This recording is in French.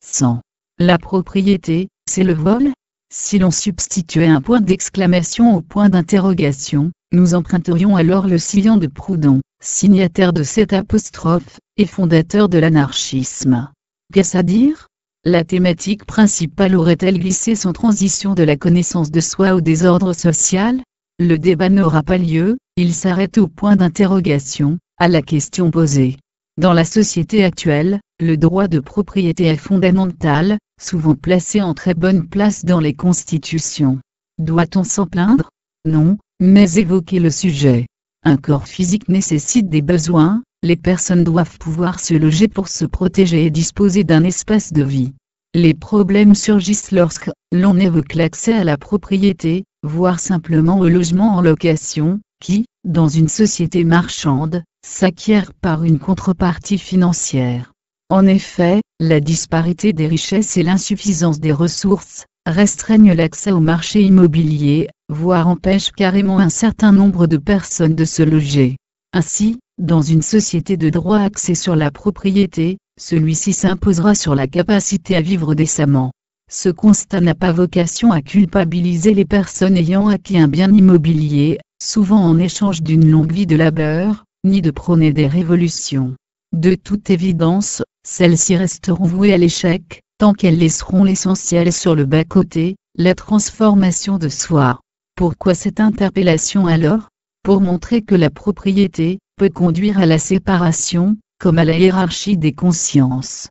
100. La propriété, c'est le vol? Si l'on substituait un point d'exclamation au point d'interrogation, nous emprunterions alors le sillon de Proudhon, signataire de cette apostrophe, et fondateur de l'anarchisme. Qu'est-ce à dire? La thématique principale aurait-elle glissé sans transition de la connaissance de soi au désordre social? Le débat n'aura pas lieu, il s'arrête au point d'interrogation, à la question posée. Dans la société actuelle, le droit de propriété est fondamental, souvent placé en très bonne place dans les constitutions. Doit-on s'en plaindre? Non, mais évoquer le sujet. Un corps physique nécessite des besoins, les personnes doivent pouvoir se loger pour se protéger et disposer d'un espace de vie. Les problèmes surgissent lorsque l'on évoque l'accès à la propriété, voire simplement au logement en location, qui, dans une société marchande, s'acquiert par une contrepartie financière. En effet, la disparité des richesses et l'insuffisance des ressources restreignent l'accès au marché immobilier, voire empêchent carrément un certain nombre de personnes de se loger. Ainsi, dans une société de droit axée sur la propriété, celui-ci s'imposera sur la capacité à vivre décemment. Ce constat n'a pas vocation à culpabiliser les personnes ayant acquis un bien immobilier, souvent en échange d'une longue vie de labeur, ni de prôner des révolutions. De toute évidence, celles-ci resteront vouées à l'échec, tant qu'elles laisseront l'essentiel sur le bas-côté, la transformation de soi. Pourquoi cette interpellation alors? Pour montrer que la propriété peut conduire à la séparation, comme à la hiérarchie des consciences.